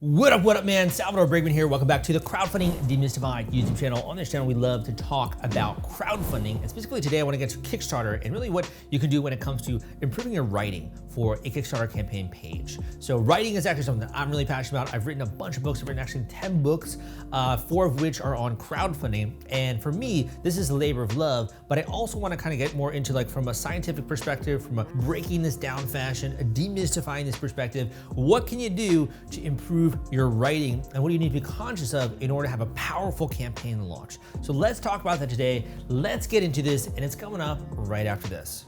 What up, man? Salvador Briggman here. Welcome back to the Crowdfunding Demystified YouTube channel. On this channel, we love to talk about crowdfunding. And specifically today, I want to get to Kickstarter and really what you can do when it comes to improving your writing for a Kickstarter campaign page. So writing is actually something that I'm really passionate about. I've written a bunch of books. I've written actually 10 books, 4 of which are on crowdfunding. And for me, this is a labor of love, but I also want to kind of get more into like from a scientific perspective, from a breaking this down fashion, a demystifying this perspective. What can you do to improve your writing, and what do you need to be conscious of in order to have a powerful campaign launch? So let's talk about that today. Let's get into this, and it's coming up right after this.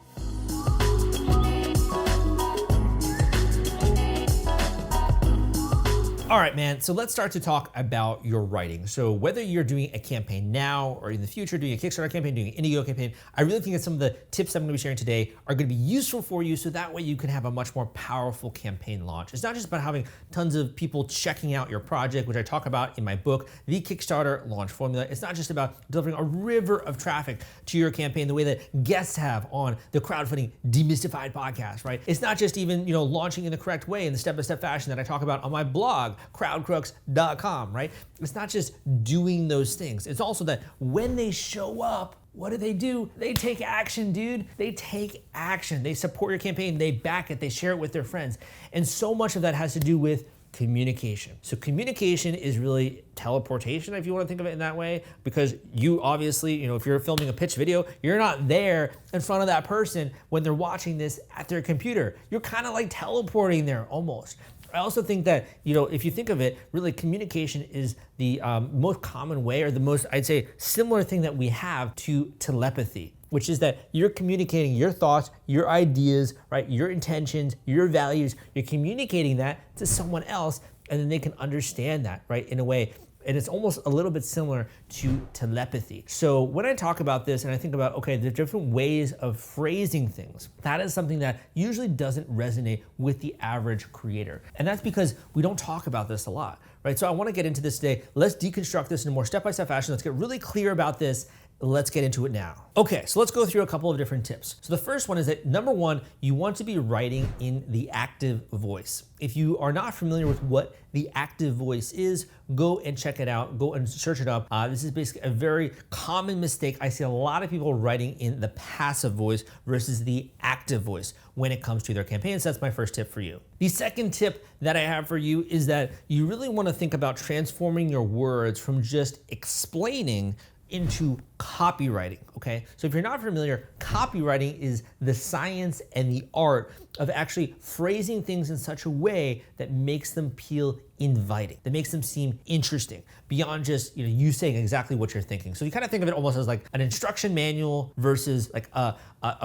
All right, man, so let's start to talk about your writing. So whether you're doing a campaign now or in the future, doing a Kickstarter campaign, doing an Indiegogo campaign, I really think that some of the tips I'm gonna be sharing today are gonna be useful for you so that way you can have a much more powerful campaign launch. It's not just about having tons of people checking out your project, which I talk about in my book, The Kickstarter Launch Formula. It's not just about delivering a river of traffic to your campaign the way that guests have on the Crowdfunding Demystified podcast, right? It's not just even, launching in the correct way in the step-by-step fashion that I talk about on my blog, crowdcrux.com, right? It's not just doing those things. It's also that when they show up, what do? They take action, dude. They take action. They support your campaign. They back it. They share it with their friends. And so much of that has to do with communication. So communication is really teleportation, if you want to think of it in that way, because you obviously, if you're filming a pitch video, you're not there in front of that person when they're watching this at their computer. You're kind of like teleporting there almost. I also think that, if you think of it, really communication is the most common way, or the most, I'd say, similar thing that we have to telepathy, which is that you're communicating your thoughts, your ideas, right? Your intentions, your values. You're communicating that to someone else, and then they can understand that, right? In a way. And it's almost a little bit similar to telepathy. So when I talk about this and I think about, okay, the different ways of phrasing things, that is something that usually doesn't resonate with the average creator. And that's because we don't talk about this a lot, right? So I wanna get into this today. Let's deconstruct this in a more step-by-step fashion. Let's get really clear about this. Let's get into it now. Okay, so let's go through a couple of different tips. So the first one is that number one, you want to be writing in the active voice. If you are not familiar with what the active voice is, go and check it out, go and search it up. This is basically a very common mistake. I see a lot of people writing in the passive voice versus the active voice when it comes to their campaigns. That's my first tip for you. The second tip that I have for you is that you really want to think about transforming your words from just explaining into copywriting, okay? So if you're not familiar, copywriting is the science and the art of actually phrasing things in such a way that makes them feel inviting, that makes them seem interesting, beyond just you saying exactly what you're thinking. So you kind of think of it almost as like an instruction manual versus like a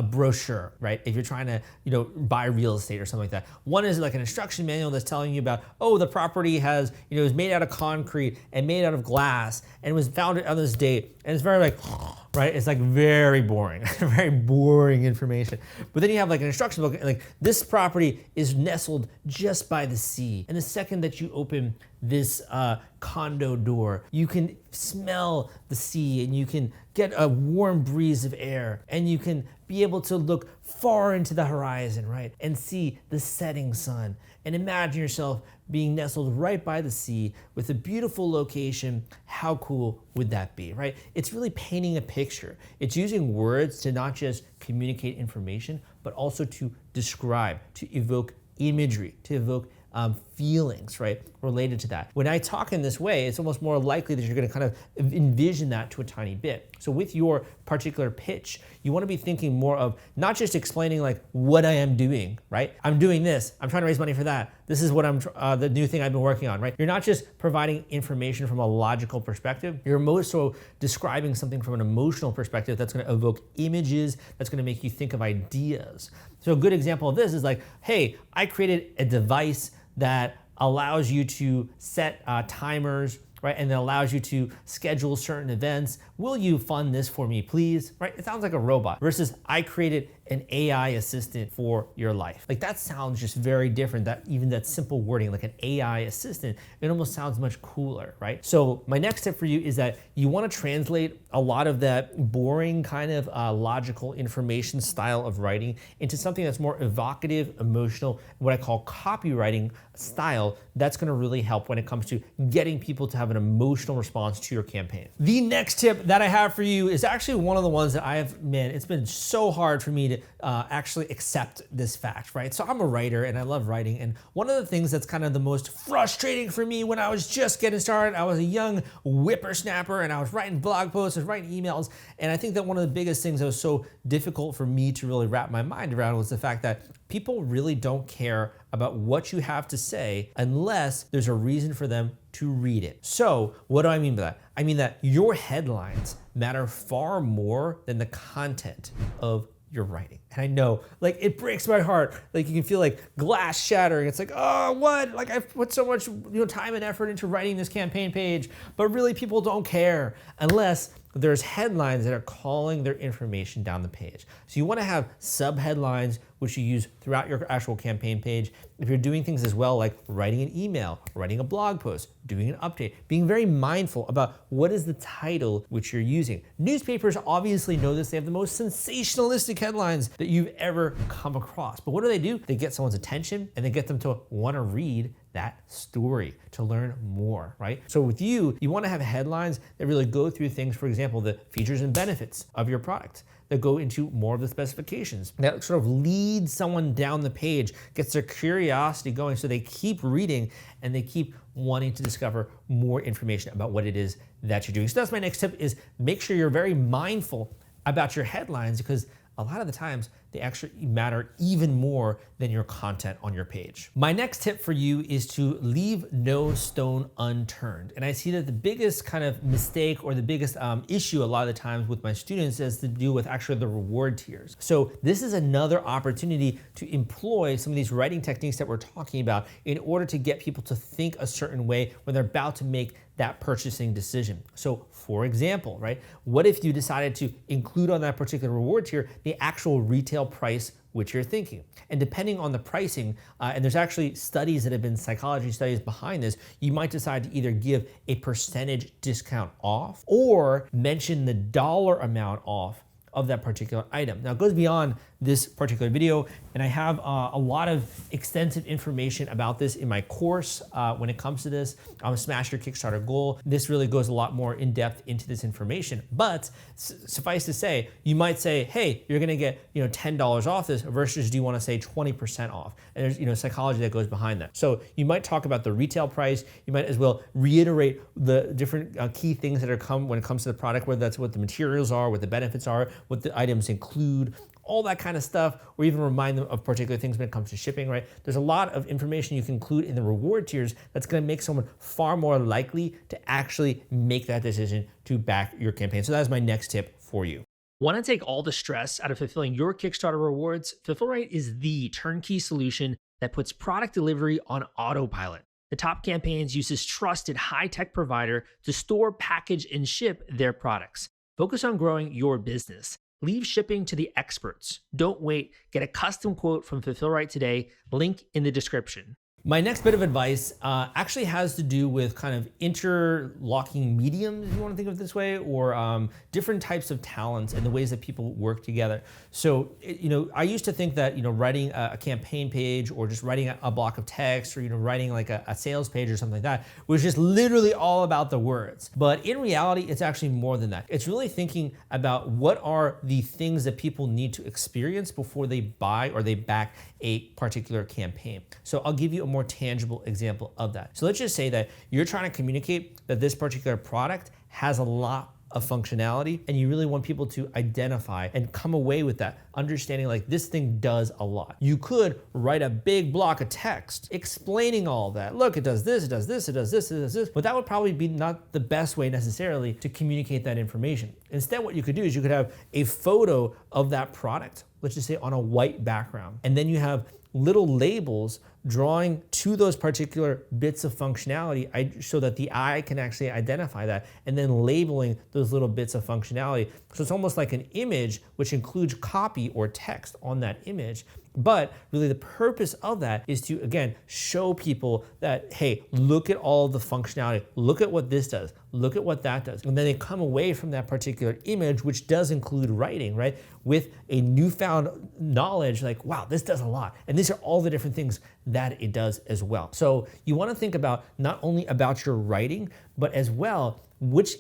brochure, right? If you're trying to buy real estate or something like that. One is like an instruction manual that's telling you about, oh, the property has is made out of concrete and made out of glass and was founded on this date, and it's very like, right? It's like very boring, very boring information. But then you have like an instruction book, and like this property is nestled just by the sea. And the second that you open this condo door, you can smell the sea and you can get a warm breeze of air, and you can be able to look far into the horizon, right? And see the setting sun, and imagine yourself being nestled right by the sea with a beautiful location. How cool would that be, right? It's really painting a picture. It's using words to not just communicate information, but also to describe, to evoke imagery, to evoke feelings, right, related to that. When I talk in this way, it's almost more likely that you're gonna kind of envision that to a tiny bit. So with your particular pitch, you wanna be thinking more of not just explaining like what I am doing, right? I'm doing this, I'm trying to raise money for that. This is what the new thing I've been working on, right? You're not just providing information from a logical perspective, you're more so describing something from an emotional perspective that's gonna evoke images, that's gonna make you think of ideas. So a good example of this is like, hey, I created a device that allows you to set timers, right? And that allows you to schedule certain events. Will you fund this for me, please? Right? It sounds like a robot. Versus I created an AI assistant for your life. Like that sounds just very different, that even that simple wording, like an AI assistant, it almost sounds much cooler, right? So my next tip for you is that you want to translate a lot of that boring kind of logical information style of writing into something that's more evocative, emotional, what I call copywriting style. That's going to really help when it comes to getting people to have an emotional response to your campaign. The next tip that I have for you is actually one of the ones that it's been so hard for me to actually accept this fact, right? So I'm a writer and I love writing. And one of the things that's kind of the most frustrating for me when I was just getting started, I was a young whippersnapper and I was writing blog posts and writing emails. And I think that one of the biggest things that was so difficult for me to really wrap my mind around was the fact that people really don't care about what you have to say unless there's a reason for them to read it. So what do I mean by that? I mean that your headlines matter far more than the content of your writing. And I know, like, it breaks my heart. Like, you can feel like glass shattering. It's like, oh, what? Like, I've put so much, time and effort into writing this campaign page, but really people don't care unless there's headlines that are calling their information down the page. So you want to have sub-headlines which you use throughout your actual campaign page. If you're doing things as well, like writing an email, writing a blog post, doing an update, being very mindful about what is the title which you're using. Newspapers obviously know this. They have the most sensationalistic headlines that you've ever come across. But what do? They get someone's attention and they get them to want to read that story, to learn more, right? So with you want to have headlines that really go through things, for example, the features and benefits of your product, that go into more of the specifications, that sort of leads someone down the page, gets their curiosity going so they keep reading and they keep wanting to discover more information about what it is that you're doing. So that's my next tip, is make sure you're very mindful about your headlines, because a lot of the times they actually matter even more than your content on your page. My next tip for you is to leave no stone unturned. And I see that the biggest kind of mistake or the biggest issue a lot of the times with my students has to do with actually the reward tiers. So this is another opportunity to employ some of these writing techniques that we're talking about in order to get people to think a certain way when they're about to make that purchasing decision. So for example, right, what if you decided to include on that particular reward tier the actual retail price which you're thinking? And depending on the pricing, and there's actually studies that have been psychology studies behind this, you might decide to either give a percentage discount off or mention the dollar amount off of that particular item. Now it goes beyond this particular video, and I have a lot of extensive information about this in my course when it comes to this. Smash Your Kickstarter Goal. This really goes a lot more in depth into this information, but suffice to say, you might say, hey, you're gonna get $10 off this versus do you wanna say 20% off? And there's psychology that goes behind that. So you might talk about the retail price. You might as well reiterate the different key things that are when it comes to the product, whether that's what the materials are, what the benefits are, what the items include, all that kind of stuff, or even remind them of particular things when it comes to shipping, right? There's a lot of information you can include in the reward tiers that's gonna make someone far more likely to actually make that decision to back your campaign. So that's my next tip for you. Want to take all the stress out of fulfilling your Kickstarter rewards? Fulfillment is the turnkey solution that puts product delivery on autopilot. The Top Campaigns uses trusted high-tech provider to store, package, and ship their products. Focus on growing your business. Leave shipping to the experts. Don't wait. Get a custom quote from Fulfillment today. Link in the description. My next bit of advice actually has to do with kind of interlocking mediums, if you want to think of it this way, or different types of talents and the ways that people work together. So, I used to think that, writing a campaign page or just writing a block of text or, writing like a sales page or something like that was just literally all about the words. But in reality, it's actually more than that. It's really thinking about what are the things that people need to experience before they buy or they back a particular campaign. So I'll give you a more tangible example of that. So let's just say that you're trying to communicate that this particular product has a lot of functionality and you really want people to identify and come away with that understanding, like, this thing does a lot. You could write a big block of text explaining all that. Look, it does this, it does this, it does this, it does this, but that would probably be not the best way necessarily to communicate that information. Instead, what you could do is you could have a photo of that product, let's just say on a white background, and then you have little labels drawing to those particular bits of functionality so that the eye can actually identify that, and then labeling those little bits of functionality. So it's almost like an image which includes copy or text on that image. But really the purpose of that is to, again, show people that, hey, look at all the functionality, look at what this does, look at what that does. And then they come away from that particular image, which does include writing, right, with a newfound knowledge like, wow, this does a lot. And these are all the different things that it does as well. So you want to think about not only about your writing, but as well, which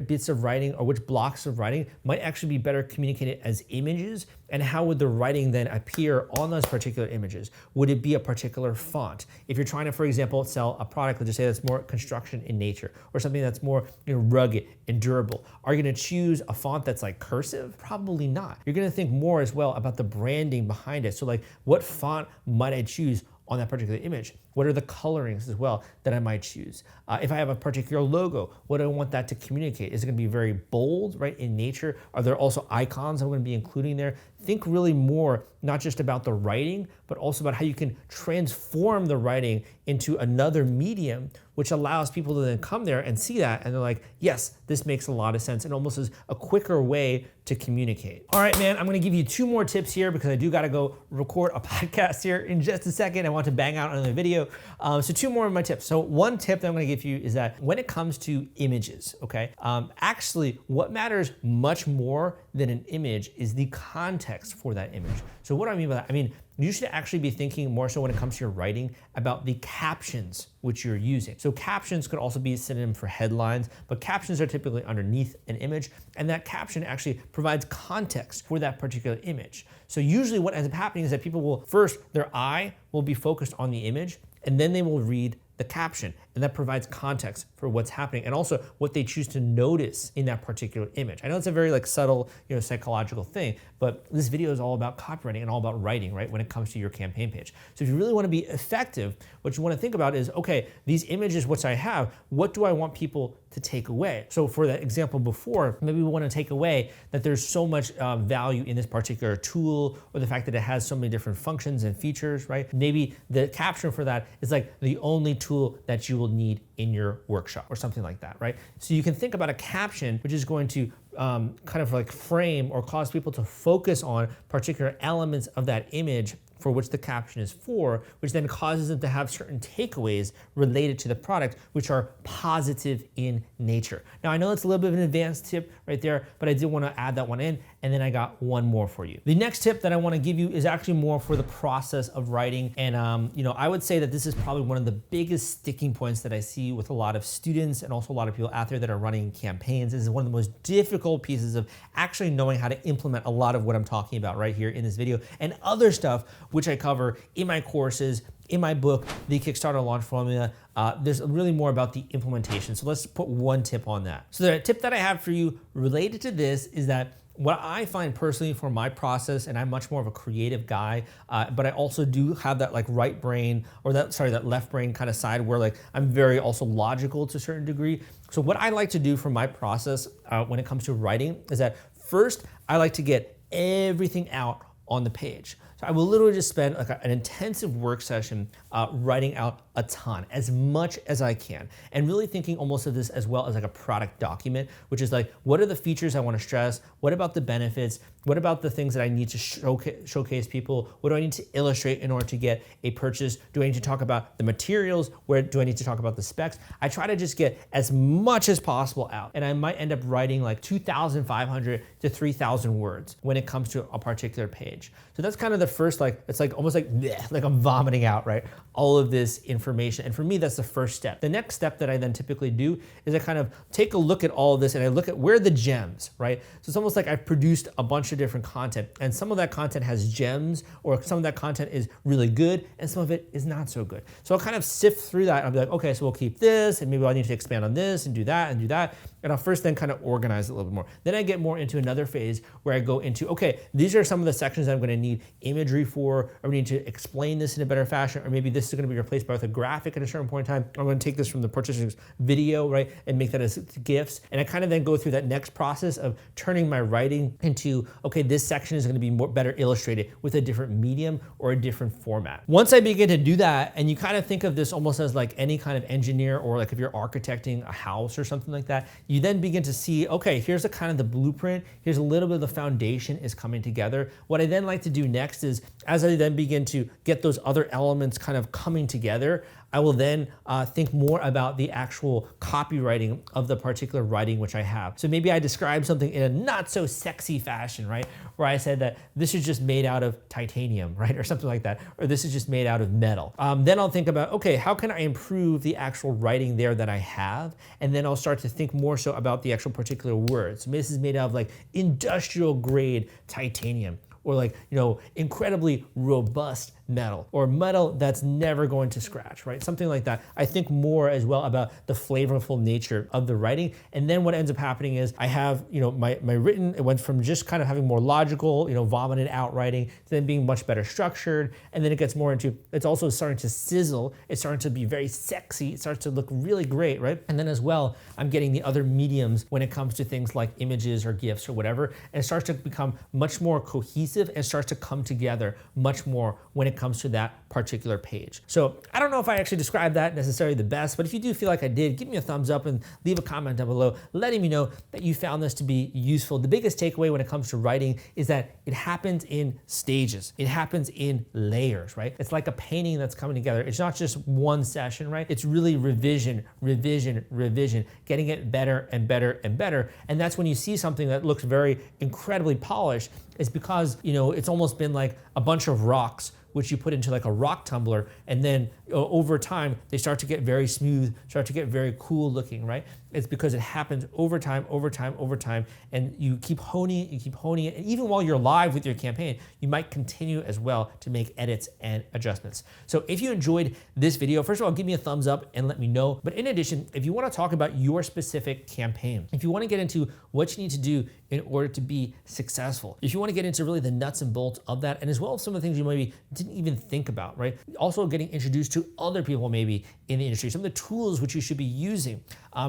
bits of writing or which blocks of writing might actually be better communicated as images, and how would the writing then appear on those particular images? Would it be a particular font? If you're trying to, for example, sell a product, let's just say that's more construction in nature, or something that's more rugged and durable, are you gonna choose a font that's like cursive? Probably not. You're gonna think more as well about the branding behind it. So like, what font might I choose on that particular image? What are the colorings as well that I might choose? If I have a particular logo, what do I want that to communicate? Is it gonna be very bold, right, in nature? Are there also icons I'm gonna be including there? Think really more, not just about the writing, but also about how you can transform the writing into another medium, which allows people to then come there and see that, and they're like, yes, this makes a lot of sense, and almost is a quicker way to communicate. All right, man, I'm gonna give you 2 more tips here because I do gotta go record a podcast here in just a second. I want to bang out another video. So 2 more of my tips. So one tip that I'm gonna give you is that when it comes to images, okay, actually what matters much more than an image is the context for that image. So what do I mean by that? I mean, you should actually be thinking more so when it comes to your writing about the captions which you're using. So captions could also be a synonym for headlines, but captions are typically underneath an image, and that caption actually provides context for that particular image. So usually what ends up happening is that people will first, their eye will be focused on the image, and then they will read the caption, and that provides context for what's happening and also what they choose to notice in that particular image. I know it's a very like subtle, psychological thing, but this video is all about copywriting and all about writing, right, when it comes to your campaign page. So if you really want to be effective, what you want to think about is, okay, these images which I have, what do I want people to take away? So for that example before, maybe we want to take away that there's so much value in this particular tool, or the fact that it has so many different functions and features, right? Maybe the caption for that is like the only tool that you will need in your workshop or something like that, right? So you can think about a caption which is going to kind of like frame or cause people to focus on particular elements of that image for which the caption is for, which then causes them to have certain takeaways related to the product, which are positive in nature. Now, I know that's a little bit of an advanced tip right there, but I did want to add that one in, and then I got one more for you. The next tip that I want to give you is actually more for the process of writing, and I would say that this is probably one of the biggest sticking points that I see with a lot of students and also a lot of people out there that are running campaigns. This is one of the most difficult pieces of actually knowing how to implement a lot of what I'm talking about right here in this video and other stuff which I cover in my courses, in my book, The Kickstarter Launch Formula. There's really more about the implementation. So let's put one tip on that. So the tip that I have for you related to this is that what I find personally for my process, and I'm much more of a creative guy, but I also do have that like right brain, or that left brain kind of side where like I'm very also logical to a certain degree. So what I like to do for my process when it comes to writing is that first, I like to get everything out on the page. So I will literally just spend like an intensive work session writing out a ton, as much as I can, and really thinking almost of this as well as like a product document, which is like, what are the features I want to stress? What about the benefits? What about the things that I need to showcase people? What do I need to illustrate in order to get a purchase? Do I need to talk about the materials? Where do I need to talk about the specs? I try to just get as much as possible out, and I might end up writing like 2,500 to 3,000 words when it comes to a particular page. So that's kind of the first, like, it's like almost like I'm vomiting out, right? All of this information. And for me, that's the first step. The next step that I then typically do is I kind of take a look at all of this and I look at where are the gems, right? So it's almost like I've produced a bunch of different content, and some of that content has gems, or some of that content is really good, and some of it is not so good. So I'll kind of sift through that. I'll be like, okay, so we'll keep this, and maybe I need to expand on this and do that and do that. And I'll first then kind of organize it a little bit more. Then I get more into another phase where I go into, okay, these are some of the sections that I'm gonna need imagery for, or we need to explain this in a better fashion, or maybe this is gonna be replaced by like graphic at a certain point in time. I'm going to take this from the participant's video, right, and make that as GIFs. And I kind of then go through that next process of turning my writing into, okay, this section is going to be better illustrated with a different medium or a different format. Once I begin to do that, and you kind of think of this almost as like any kind of engineer, or like if you're architecting a house or something like that, you then begin to see, okay, here's the kind of the blueprint, here's a little bit of the foundation is coming together. What I then like to do next is, as I then begin to get those other elements kind of coming together, I will then think more about the actual copywriting of the particular writing which I have. So maybe I describe something in a not so sexy fashion, right? Where I said that this is just made out of titanium, right? Or something like that. Or this is just made out of metal. Then I'll think about, okay, how can I improve the actual writing there that I have? And then I'll start to think more so about the actual particular words. So this is made out of like industrial grade titanium, or like, you know, incredibly robust metal, or metal that's never going to scratch, right? Something like that. I think more as well about the flavorful nature of the writing. And then what ends up happening is I have, you know, my written, it went from just kind of having more logical, you know, vomited out writing, to then being much better structured. And then it gets more into, it's also starting to sizzle. It's starting to be very sexy. It starts to look really great, right? And then as well, I'm getting the other mediums when it comes to things like images or GIFs or whatever. And it starts to become much more cohesive and starts to come together much more when it comes to that particular page. So I don't know if I actually described that necessarily the best, but if you do feel like I did, give me a thumbs up and leave a comment down below letting me know that you found this to be useful. The biggest takeaway when it comes to writing is that it happens in stages. It happens in layers, right? It's like a painting that's coming together. It's not just one session, right? It's really revision, revision, revision, getting it better and better and better. And that's when you see something that looks very incredibly polished. It's because, you know, it's almost been like a bunch of rocks which you put into like a rock tumbler, and then over time, they start to get very smooth, start to get very cool looking, right? It's because it happens over time, over time, over time, and you keep honing it, you keep honing it, and even while you're live with your campaign, you might continue as well to make edits and adjustments. So if you enjoyed this video, first of all, give me a thumbs up and let me know. But in addition, if you wanna talk about your specific campaign, if you wanna get into what you need to do in order to be successful, if you wanna get into really the nuts and bolts of that, and as well as some of the things you maybe didn't even think about, right? Also getting introduced to other people maybe in the industry, some of the tools which you should be using,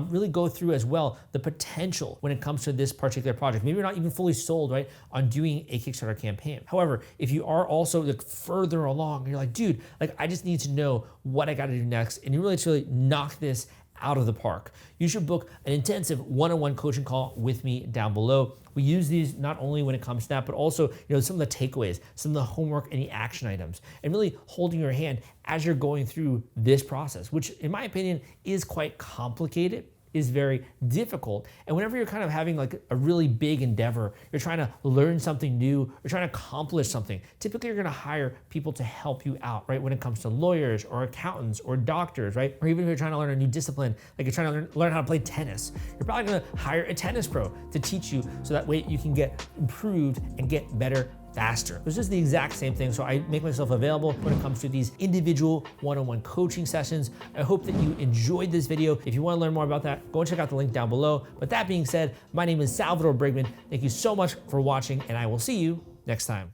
really go through as well the potential when it comes to this particular project. Maybe you're not even fully sold, right, on doing a Kickstarter campaign. However, if you are also like further along, you're like, dude, like I just need to know what I gotta do next, and you really to really knock this out of the park, you should book an intensive one-on-one coaching call with me down below. We use these not only when it comes to that, but also, you know, some of the takeaways, some of the homework and the action items, and really holding your hand as you're going through this process, which in my opinion is quite complicated, is very difficult. And whenever you're kind of having like a really big endeavor, you're trying to learn something new, you're trying to accomplish something, typically you're gonna hire people to help you out, right? When it comes to lawyers or accountants or doctors, right? Or even if you're trying to learn a new discipline, like you're trying to learn how to play tennis, you're probably gonna hire a tennis pro to teach you so that way you can get improved and get better faster. It's just the exact same thing. So I make myself available when it comes to these individual one-on-one coaching sessions. I hope that you enjoyed this video. If you want to learn more about that, go and check out the link down below. But that being said, my name is Salvador Briggman. Thank you so much for watching, and I will see you next time.